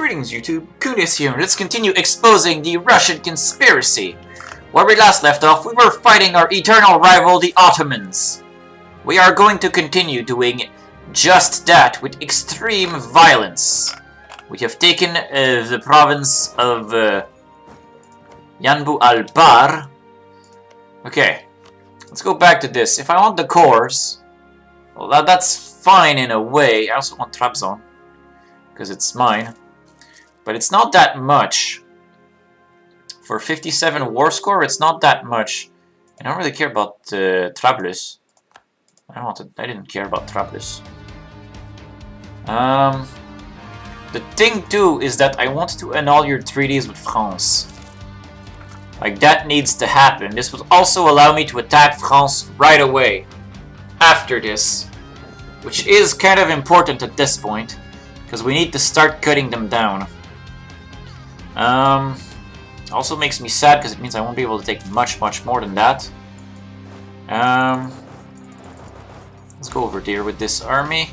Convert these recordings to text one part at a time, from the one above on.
Greetings YouTube, Khundes here, and let's continue exposing the Russian conspiracy. Where we last left off, we were fighting our eternal rival, the Ottomans. We are going to continue doing just that with extreme violence. We have taken the province of Yanbu al-Bar. Okay, let's go back to this. If I want the cores, well, that's fine in a way. I also want Trabzon, because it's mine. But it's not that much. For 57 war score, it's not that much. I don't really care about Trablus. I didn't care about Trablus. The thing too is that I want to annul your treaties with France. Like, that needs to happen. This would also allow me to attack France right away after this, which is kind of important at this point, because we need to start cutting them down. Also makes me sad because it means I won't be able to take much more than that. Let's go over there with this army.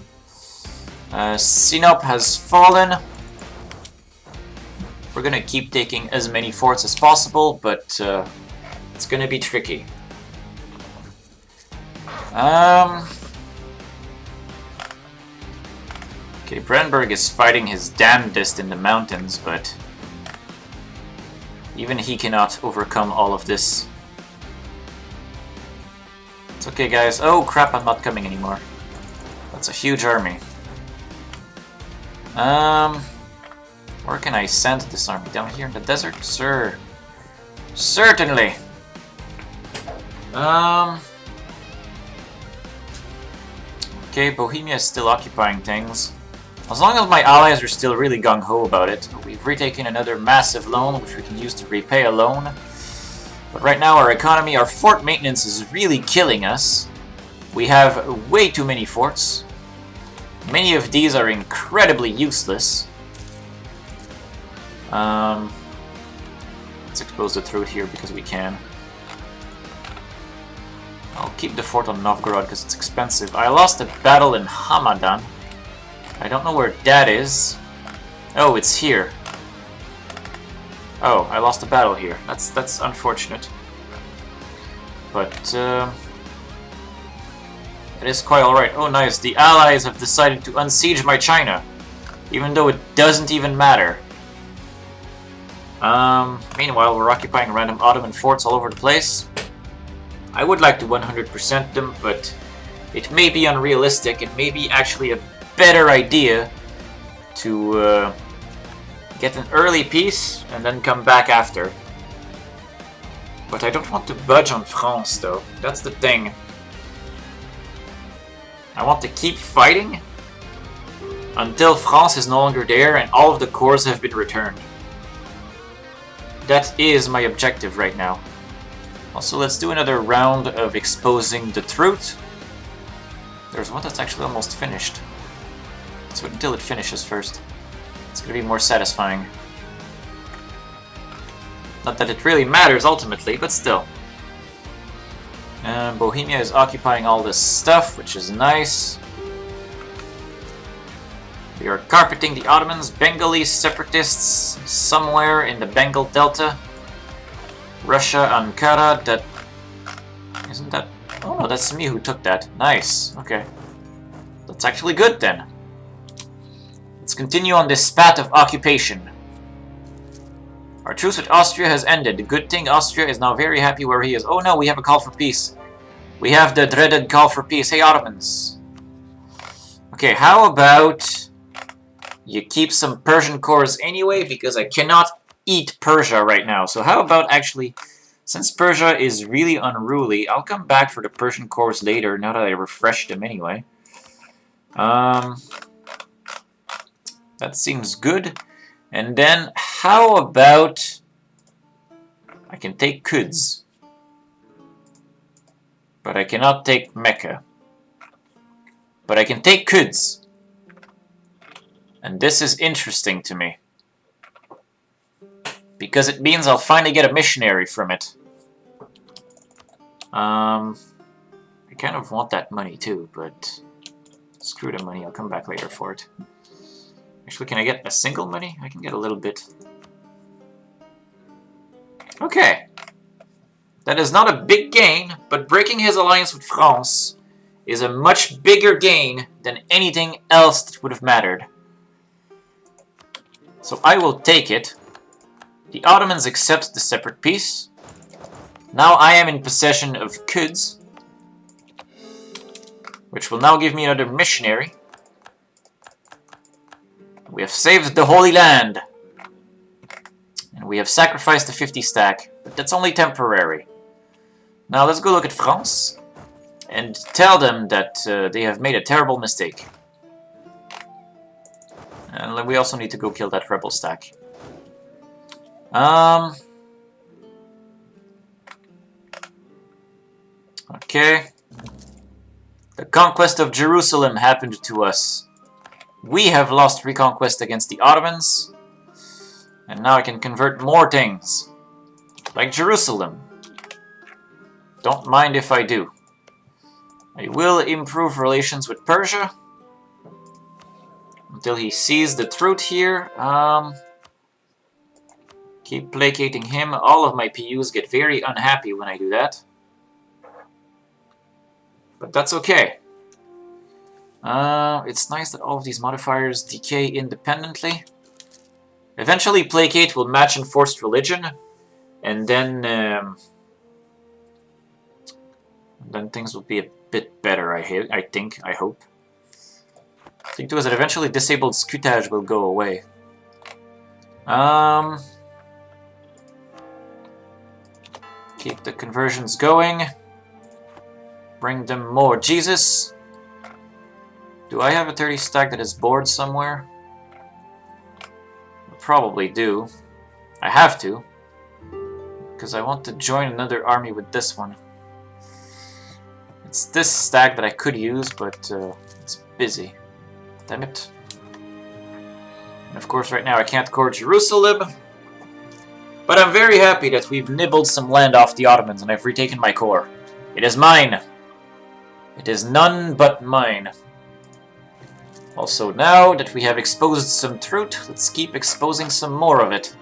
Sinop has fallen. We're gonna keep taking as many forts as possible, but it's gonna be tricky. Okay, Brandenburg is fighting his damnedest in the mountains, but even he cannot overcome all of this. It's okay, guys. Oh crap, I'm not coming anymore. That's a huge army. Where can I send this army? Down here in the desert? Sir. Certainly. Okay, Bohemia is still occupying things. As long as my allies are still really gung-ho about it. We've retaken another massive loan, which we can use to repay a loan. But right now our economy, our fort maintenance is really killing us. We have way too many forts. Many of these are incredibly useless. Let's expose the truth here because we can. I'll keep the fort on Novgorod because it's expensive. I lost a battle in Hamadan. I don't know where that is. Oh, it's here. Oh, I lost a battle here. That's unfortunate. But it is quite alright. Oh, nice. The Allies have decided to unsiege my China, even though it doesn't even matter. Meanwhile, we're occupying random Ottoman forts all over the place. I would like to 100% them, but it may be unrealistic. It may be actually a better idea to get an early peace and then come back after. But I don't want to budge on France, though. That's the thing. I want to keep fighting until France is no longer there and all of the cores have been returned. That is my objective right now. Also, let's do another round of exposing the truth. There's one that's actually almost finished. Let's wait until it finishes first. It's going to be more satisfying. Not that it really matters ultimately, but still. Bohemia is occupying all this stuff, which is nice. We are carpeting the Ottomans, Bengali separatists somewhere in the Bengal Delta. Russia, Ankara, that... Isn't that... Oh no, that's me who took that. Nice, okay. That's actually good then. Let's continue on this spat of occupation. Our truce with Austria has ended. The good thing, Austria is now very happy where he is. Oh no, we have a call for peace. We have the dreaded call for peace. Hey, Ottomans. Okay, how about you keep some Persian cores anyway, because I cannot eat Persia right now. So how about actually, since Persia is really unruly, I'll come back for the Persian cores later, now that I refreshed them anyway. That seems good. And then, how about I can take Khundes, but I cannot take Mecca. But I can take Khundes. And this is interesting to me, because it means I'll finally get a missionary from it. I kind of want that money too, but screw the money, I'll come back later for it. Actually, can I get a single money? I can get a little bit. Okay. That is not a big gain, but breaking his alliance with France is a much bigger gain than anything else that would have mattered. So I will take it. The Ottomans accept the separate peace. Now I am in possession of Khundes, which will now give me another missionary. We have saved the Holy Land. And we have sacrificed the 50 stack, but that's only temporary. Now let's go look at France and tell them that they have made a terrible mistake. And we also need to go kill that rebel stack. Okay. The conquest of Jerusalem happened to us. We have lost reconquest against the Ottomans. And now I can convert more things. Like Jerusalem. Don't mind if I do. I will improve relations with Persia. Until he sees the truth here. Keep placating him. All of my PUs get very unhappy when I do that. But that's okay. It's nice that all of these modifiers decay independently. Eventually placate will match enforced religion. And then things will be a bit better, I think, I hope. I think too is that eventually disabled scutage will go away. Keep the conversions going. Bring them more Jesus. Do I have a 30 stack that is bored somewhere? I probably do. I have to. Because I want to join another army with this one. It's this stack that I could use, but it's busy. Damn it. And of course right now I can't core Jerusalem. But I'm very happy that we've nibbled some land off the Ottomans and I've retaken my core. It is mine. It is none but mine. Also, now that we have exposed some truth, let's keep exposing some more of it.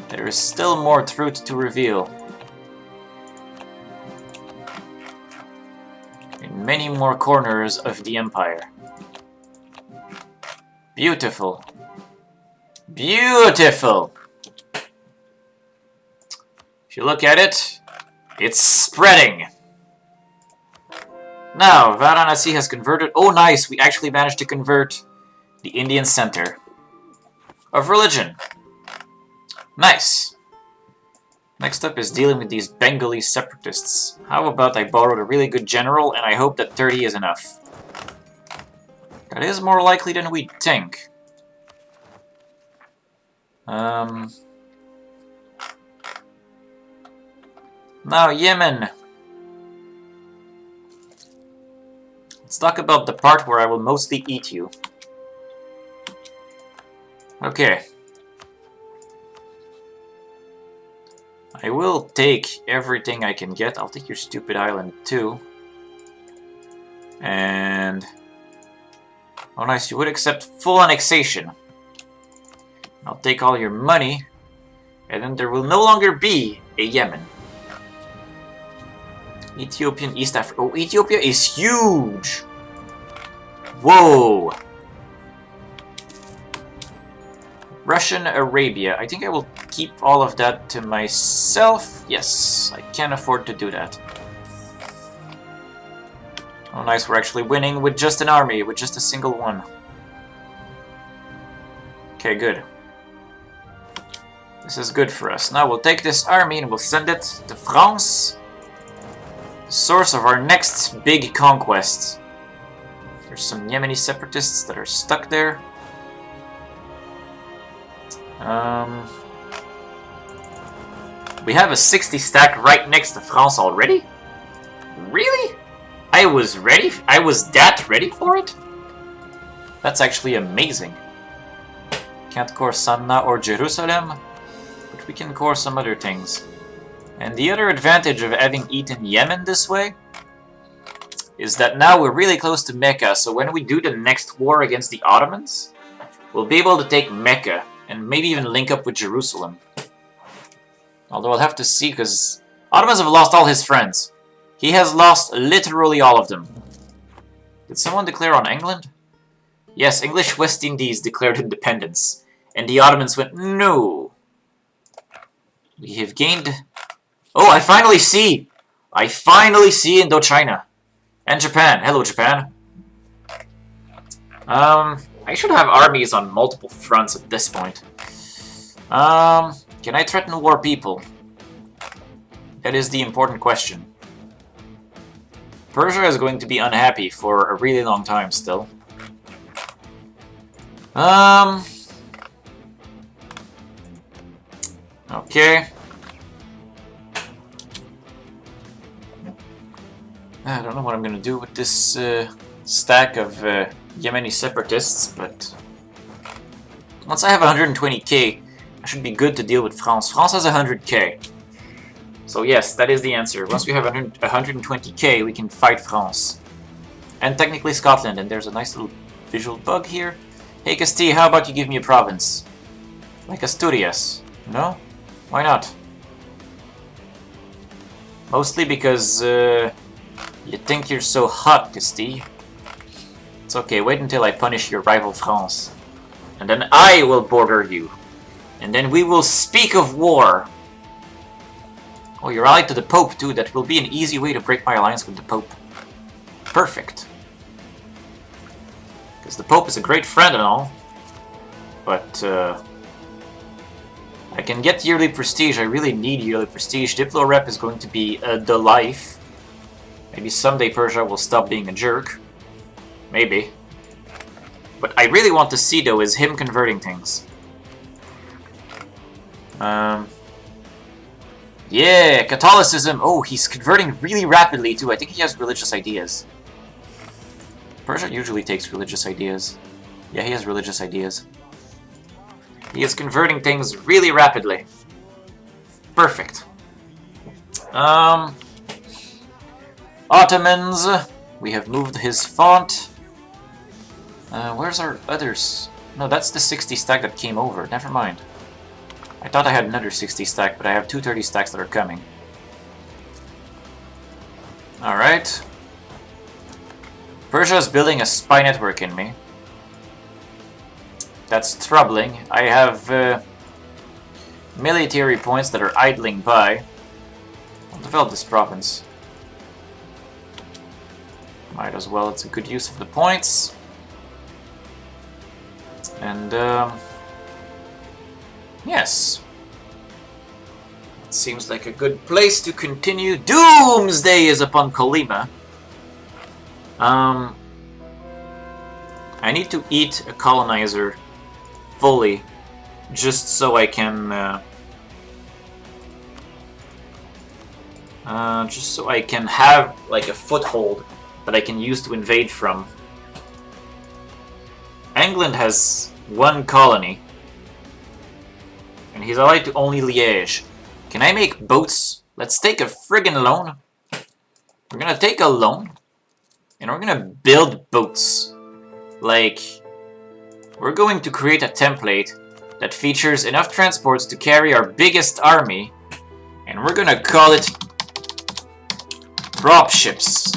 There is still more truth to reveal. In many more corners of the Empire. Beautiful. Beautiful! If you look at it, it's spreading! Now, Varanasi has converted... Oh, nice! We actually managed to convert the Indian center of religion. Nice! Next up is dealing with these Bengali separatists. How about I borrowed a really good general, and I hope that 30 is enough. That is more likely than we'd think. Now, Yemen. Let's talk about the part where I will mostly eat you. Okay. I will take everything I can get. I'll take your stupid island too. And... oh nice, you would accept full annexation. I'll take all your money. And then there will no longer be a Yemen. Ethiopian East Africa. Oh, Ethiopia is huge! Whoa! Russian Arabia. I think I will keep all of that to myself. Yes, I can afford to do that. Oh nice, we're actually winning with just an army, with just a single one. Okay, good. This is good for us. Now we'll take this army and we'll send it to France. The source of our next big conquest. There's some Yemeni separatists that are stuck there. We have a 60 stack right next to France already? Really? I was ready? I was that ready for it? That's actually amazing. Can't core Sanna or Jerusalem, but we can core some other things. And the other advantage of having eaten Yemen this way is that now we're really close to Mecca, so when we do the next war against the Ottomans, we'll be able to take Mecca, and maybe even link up with Jerusalem. Although I'll have to see, because Ottomans have lost all his friends. He has lost literally all of them. Did someone declare on England? Yes, English West Indies declared independence. And the Ottomans went, no. We have gained... Oh, I finally see! I finally see Indochina. And Japan. Hello, Japan. I should have armies on multiple fronts at this point. Can I threaten war people? That is the important question. Persia is going to be unhappy for a really long time still. Okay. I don't know what I'm gonna do with this stack of Yemeni separatists, but once I have 120k, I should be good to deal with France. France has 100k. So yes, that is the answer. Once we have 120k, we can fight France. And technically Scotland, and there's a nice little visual bug here. Hey Castile, how about you give me a province? Like Asturias? No? Why not? Mostly because you think you're so hot, Castile. It's okay, wait until I punish your rival France. And then I will border you. And then we will speak of war. Oh, you're allied to the Pope too. That will be an easy way to break my alliance with the Pope. Perfect. Because the Pope is a great friend and all. But, I can get yearly prestige. I really need yearly prestige. Diplo rep is going to be the life. Maybe someday Persia will stop being a jerk. Maybe. What I really want to see, though, is him converting things. Yeah, Catholicism. Oh, he's converting really rapidly, too. I think he has religious ideas. Persia usually takes religious ideas. Yeah, he has religious ideas. He is converting things really rapidly. Perfect. Ottomans. We have moved his font. Where's our others? No, that's the 60 stack that came over. Never mind. I thought I had another 60 stack, but I have 230 stacks that are coming. Alright. Persia is building a spy network in me. That's troubling. I have military points that are idling by. I'll develop this province. Might as well, it's a good use of the points. And, yes. It seems like a good place to continue. Doomsday is upon Kolyma. I need to eat a colonizer fully, just so I can, have, like, a foothold that I can use to invade from. England has one colony, and he's allied to only Liège. Can I make boats? Let's take a friggin' loan. We're gonna take a loan, and we're gonna build boats. Like, we're going to create a template that features enough transports to carry our biggest army, and we're gonna call it dropships.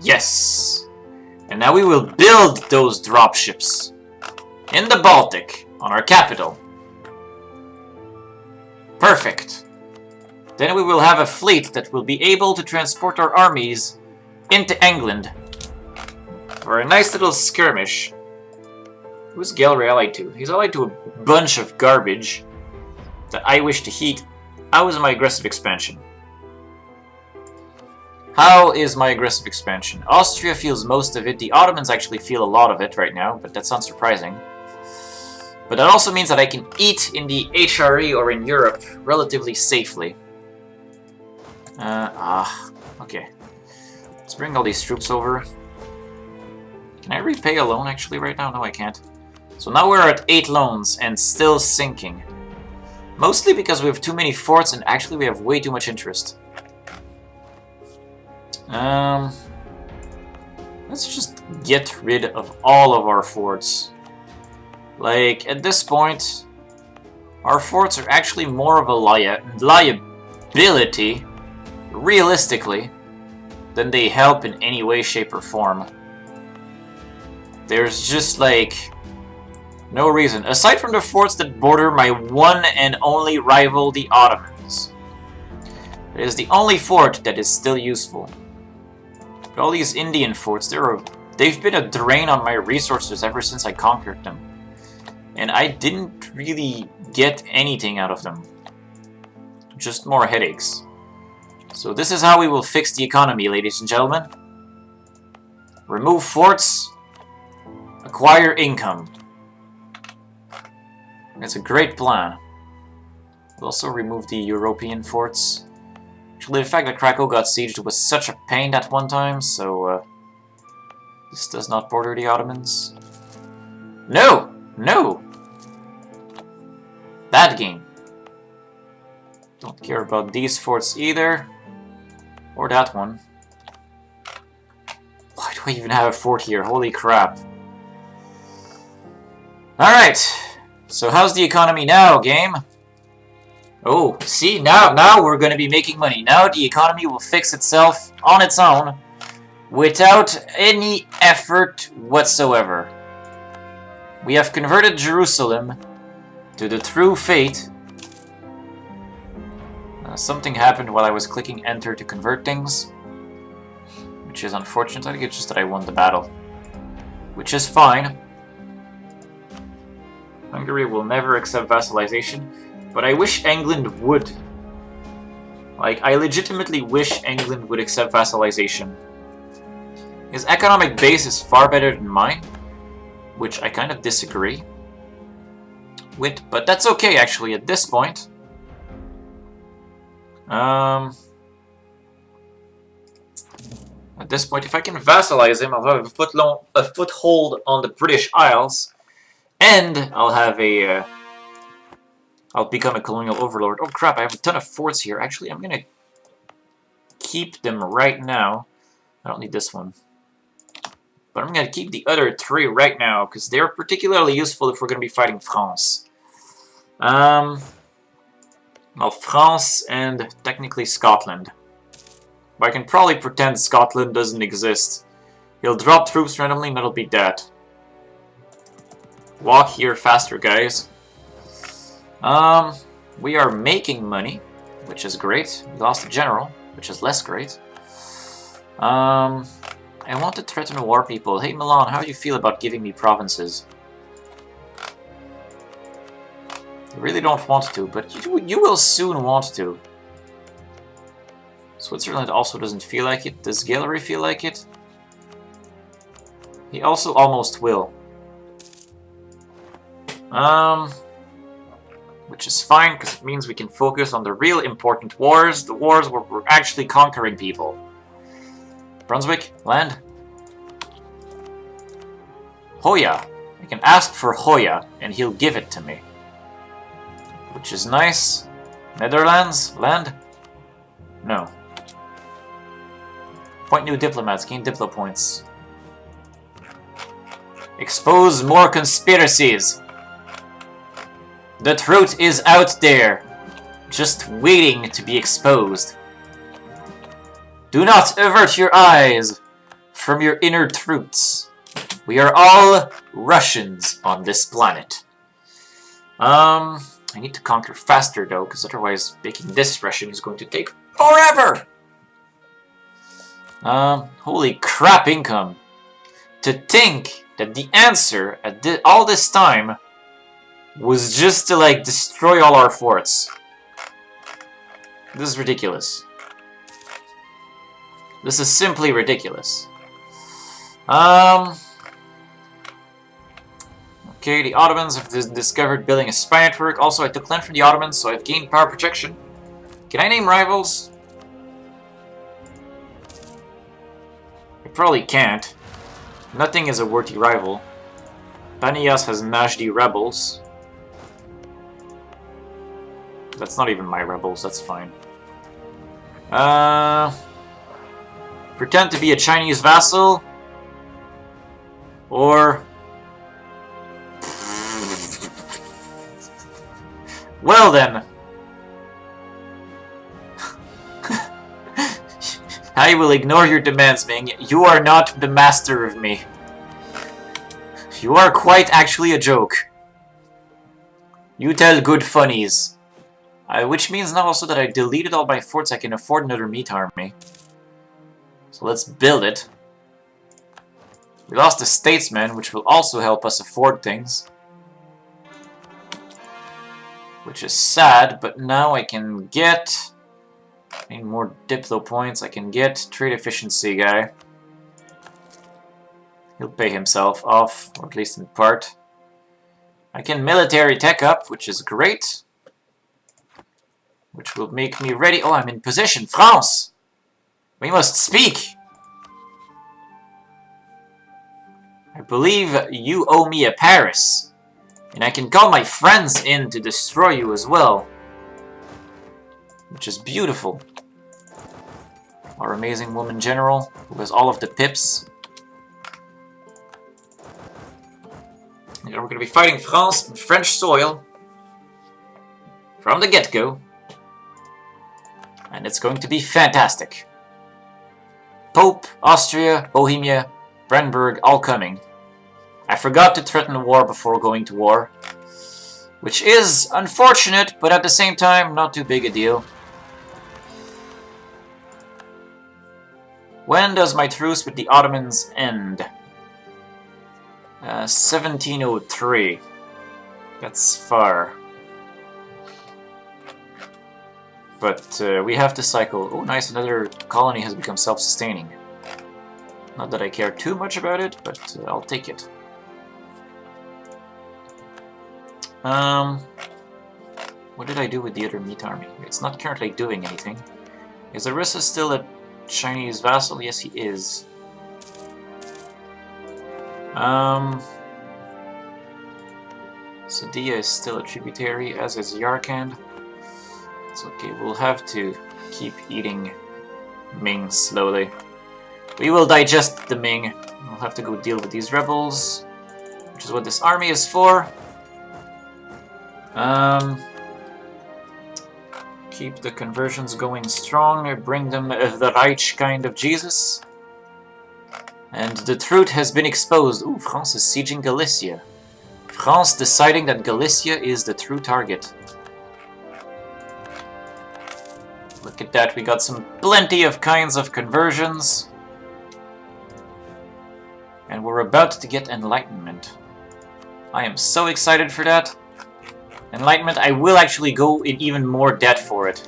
Yes! And now we will build those dropships in the Baltic, on our capital. Perfect. Then we will have a fleet that will be able to transport our armies into England for a nice little skirmish. Who's Gallery allied to? He's allied to a bunch of garbage that I wish to heat. How is my aggressive expansion? How is my aggressive expansion? Austria feels most of it. The Ottomans actually feel a lot of it right now, but that's unsurprising. But that also means that I can eat in the HRE or in Europe relatively safely. Okay. Let's bring all these troops over. Can I repay a loan actually right now? No, I can't. So now we're at 8 loans and still sinking. Mostly because we have too many forts and actually we have way too much interest. Let's just get rid of all of our forts. Like, at this point, our forts are actually more of a liability, realistically, than they help in any way, shape, or form. There's just, like, no reason. Aside from the forts that border my one and only rival, the Ottomans. It is the only fort that is still useful. But all these Indian forts, they've been a drain on my resources ever since I conquered them. And I didn't really get anything out of them. Just more headaches. So this is how we will fix the economy, ladies and gentlemen. Remove forts. Acquire income. It's a great plan. We'll also remove the European forts. Actually, the fact that Krakow got sieged was such a pain that one time, so this does not border the Ottomans. No! No! Bad game. Don't care about these forts either. Or that one. Why do I even have a fort here? Holy crap. Alright. So how's the economy now, game? Oh, see, now we're going to be making money. Now the economy will fix itself on its own without any effort whatsoever. We have converted Jerusalem to the true fate. Something happened while I was clicking enter to convert things, which is unfortunate. I think it's just that I won the battle, which is fine. Hungary will never accept vassalization, but I wish England would. Like, I legitimately wish England would accept vassalization. His economic base is far better than mine, which I kind of disagree with, but that's okay actually at this point. At this point, if I can vassalize him, I'll have a foothold on the British Isles, and I'll have a I'll become a colonial overlord. Oh crap, I have a ton of forts here. Actually, I'm gonna keep them right now. I don't need this one. But I'm gonna keep the other 3 right now, because they're particularly useful if we're gonna be fighting France. Well, France and technically Scotland. But I can probably pretend Scotland doesn't exist. He'll drop troops randomly and that'll be that. Walk here faster, guys. We are making money, which is great. We lost a general, which is less great. I want to threaten war people. Hey Milan, how do you feel about giving me provinces? I really don't want to, but you will soon want to. Switzerland also doesn't feel like it. Does Gallery feel like it? He also almost will. Which is fine, because it means we can focus on the real important wars, the wars where we're actually conquering people. Brunswick, land. Hoya. I can ask for Hoya, and he'll give it to me. Which is nice. Netherlands, land. No. Appoint new diplomats, gain diplo points. Expose more conspiracies. The truth is out there, just waiting to be exposed. Do not avert your eyes from your inner truths. We are all Russians on this planet. I need to conquer faster though, because otherwise making this Russian is going to take forever! Holy crap income. To think that the answer at all this time was just to, like, destroy all our forts. This is ridiculous. This is simply ridiculous. Okay, the Ottomans have discovered building a spy network. Also, I took land from the Ottomans, so I've gained power projection. Can I name rivals? I probably can't. Nothing is a worthy rival. Banias has Najdi rebels. That's not even my rebels, that's fine. Pretend to be a Chinese vassal. Or... Well then. I will ignore your demands, Ming. You are not the master of me. You are quite actually a joke. You tell good funnies. Which means now also that I deleted all my forts, I can afford another meat army. So let's build it. We lost a statesman, which will also help us afford things. Which is sad, but now I can get... I need more Diplo points. I can get trade efficiency guy. He'll pay himself off, or at least in part. I can military tech up, which is great. Which will make me ready. Oh, I'm in position. France! We must speak! I believe you owe me a Paris. And I can call my friends in to destroy you as well. Which is beautiful. Our amazing woman general, who has all of the pips. And we're going to be fighting France in French soil. From the get-go. And it's going to be fantastic. Pope, Austria, Bohemia, Brandenburg, all coming. I forgot to threaten war before going to war. Which is unfortunate, but at the same time, not too big a deal. When does my truce with the Ottomans end? 1703. That's far. But we have to cycle. Oh, nice, another colony has become self-sustaining. Not that I care too much about it, but I'll take it. What did I do with the other meat army? It's not currently doing anything. Is Arissa still a Chinese vassal? Yes, he is. Sadia is still a tributary, as is Yarkand. It's okay, we'll have to keep eating Ming slowly. We will digest the Ming. We'll have to go deal with these rebels, which is what this army is for. Keep the conversions going strong, bring them the Reich kind of Jesus. And the truth has been exposed. Ooh, France is sieging Galicia. France deciding that Galicia is the true target. Look at that, we got some plenty of kinds of conversions. And we're about to get Enlightenment. I am so excited for that. Enlightenment, I will actually go in even more debt for it.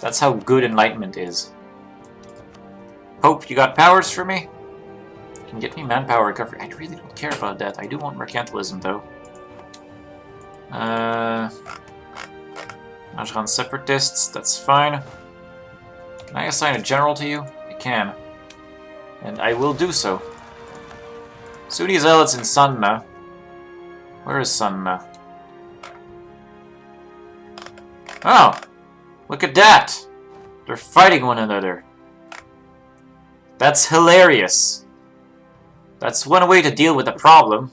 That's how good Enlightenment is. Pope, you got powers for me? You can get me manpower recovery. I really don't care about that. I do want mercantilism, though. Najran separatists, that's fine. Can I assign a general to you? I can. And I will do so. Sunni zealots in Sanna. Where is Sanna? Oh! Look at that! They're fighting one another. That's hilarious. That's one way to deal with the problem.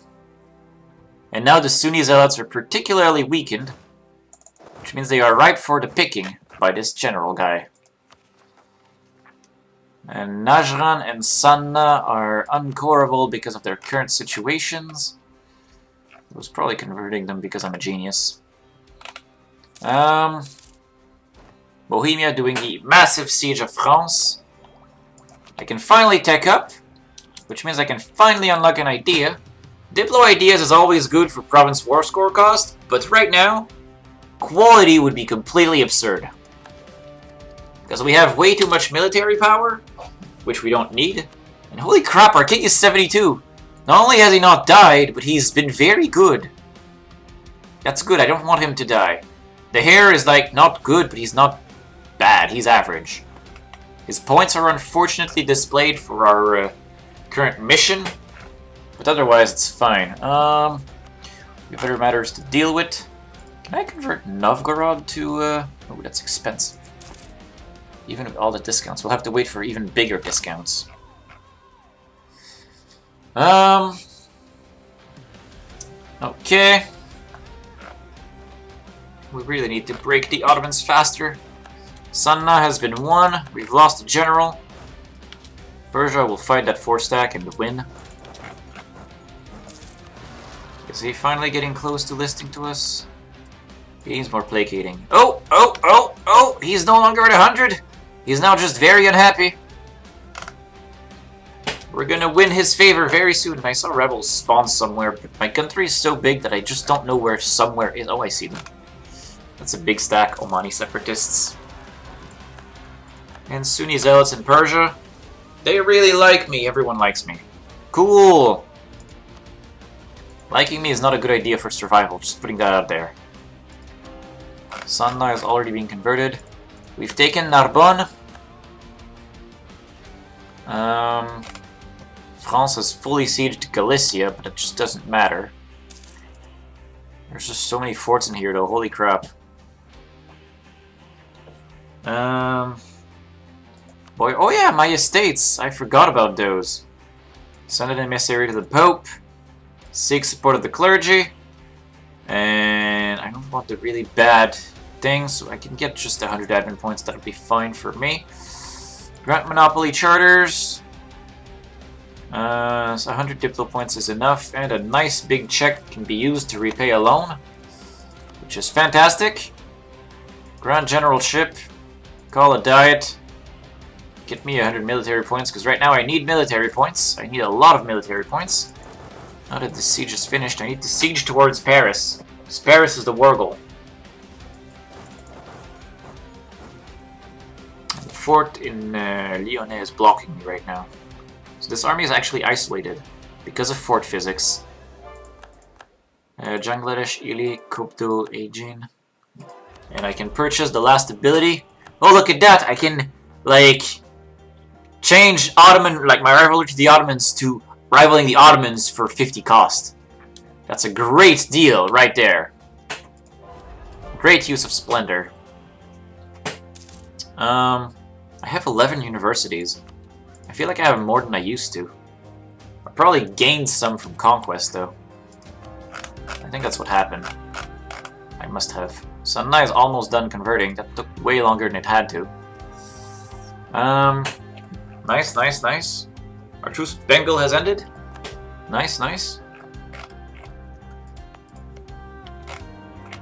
And now the Sunni zealots are particularly weakened, which means they are ripe for the picking by this general guy. And Najran and Sanna are uncoreable because of their current situations. I was probably converting them because I'm a genius. Bohemia doing the massive siege of France. I can finally tech up, which means I can finally unlock an idea. Diplo ideas is always good for province war score cost, but right now, quality would be completely absurd. Because we have way too much military power, which we don't need. And holy crap, our king is 72. Not only has he not died, but he's been very good. That's good, I don't want him to die. The hair is like, not good, but he's not bad, he's average. His points are unfortunately displayed for our current mission, but otherwise it's fine. We have better matters to deal with. Can I convert Novgorod to, oh, that's expensive. Even with all the discounts, we'll have to wait for even bigger discounts. Okay. We really need to break the Ottomans faster. Sanna has been won. We've lost a general. Persia will fight that 4-stack and win. Is he finally getting close to listing to us? He needs more placating. Oh! He's no longer at 100! He's now just very unhappy. We're gonna win his favor very soon. I saw rebels spawn somewhere, but my country is so big that I just don't know where somewhere is. Oh, I see them. That's a big stack, Omani separatists. And Sunni zealots in Persia. They really like me. Everyone likes me. Cool! Liking me is not a good idea for survival, just putting that out there. Sanna is already being converted. We've taken Narbonne. France has fully sieged Galicia, but it just doesn't matter. There's just so many forts in here though, holy crap. Boy, oh yeah, my estates! I forgot about those. Send an emissary to the Pope. Seek support of the clergy. And I don't want the really bad things, so I can get just 100 admin points, that would be fine for me. Grant monopoly charters. So 100 diplo points is enough, and a nice big check can be used to repay a loan, which is fantastic. Grand generalship. Call a diet. Get me 100 military points, because right now I need military points. I need a lot of military points. Now that the siege is finished, I need to siege towards Paris. Because Paris is the war goal. And the fort in Lyonnais is blocking me right now. So this army is actually isolated because of fort physics. Bangladesh, Ili, Kubtul, Aegean. And I can purchase the last ability. Oh, look at that! I can, like, change Ottoman, like, my rivalry to the Ottomans to rivaling the Ottomans for 50 cost. That's a great deal right there. Great use of splendor. I have 11 universities. I feel like I have more than I used to. I probably gained some from conquest though. I think that's what happened. I must have. Sanna is almost done converting. That took way longer than it had to. Nice, nice, nice. Our truce with Bengal has ended. Nice, nice.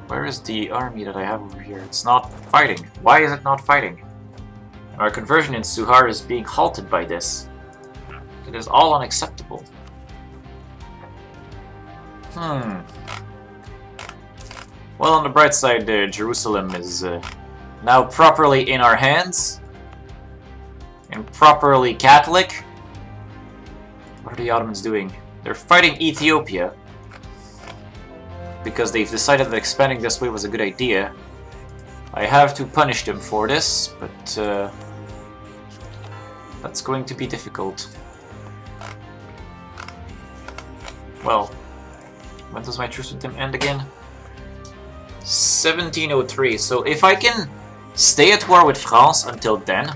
Where is the army that I have over here? It's not fighting. Why is it not fighting? Our conversion in Suhar is being halted by this. It is all unacceptable. Well, on the bright side, Jerusalem is now properly in our hands. And properly Catholic. What are the Ottomans doing? They're fighting Ethiopia. Because they've decided that expanding this way was a good idea. I have to punish them for this, but that's going to be difficult. Well, when does my truce with them end again? 1703. So if I can stay at war with France until then...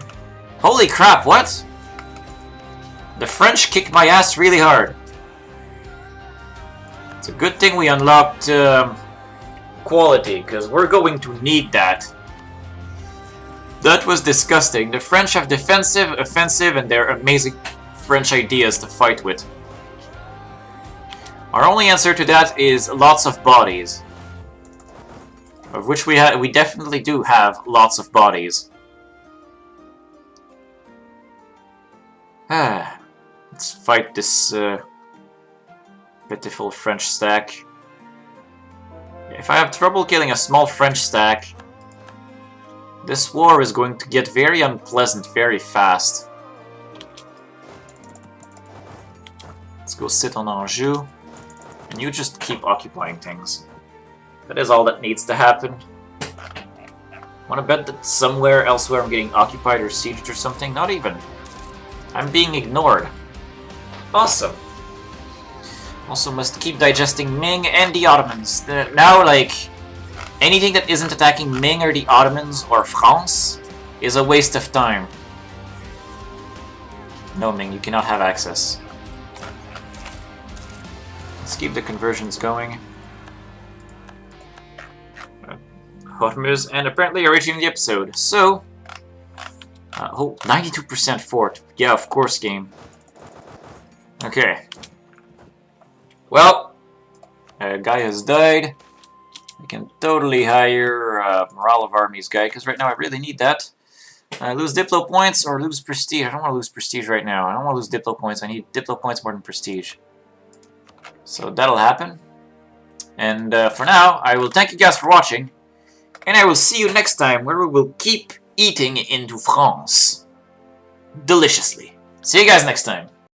Holy crap, what? The French kicked my ass really hard. It's a good thing we unlocked quality, because we're going to need that. That was disgusting. The French have defensive, offensive, and they're amazing French ideas to fight with. Our only answer to that is lots of bodies. Of which we definitely do have lots of bodies. Let's fight this pitiful French stack. If I have trouble killing a small French stack, this war is going to get very unpleasant very fast. Let's go sit on Anjou, and you just keep occupying things. That is all that needs to happen. Wanna bet that somewhere elsewhere I'm getting occupied or sieged or something? Not even. I'm being ignored. Awesome. Also must keep digesting Ming and the Ottomans. Now, like, anything that isn't attacking Ming or the Ottomans or France is a waste of time. No, Ming, you cannot have access. Let's keep the conversions going. Hormuz, and apparently originating the episode. So, oh, 92% fort. Yeah, of course, game. Okay. Well, a guy has died. I can totally hire Morale of Armies guy, because right now I really need that. Lose Diplo points or lose Prestige. I don't want to lose Prestige right now. I don't want to lose Diplo points. I need Diplo points more than Prestige. So that'll happen. And for now, I will thank you guys for watching. And I will see you next time, where we will keep eating into France. Deliciously. See you guys next time.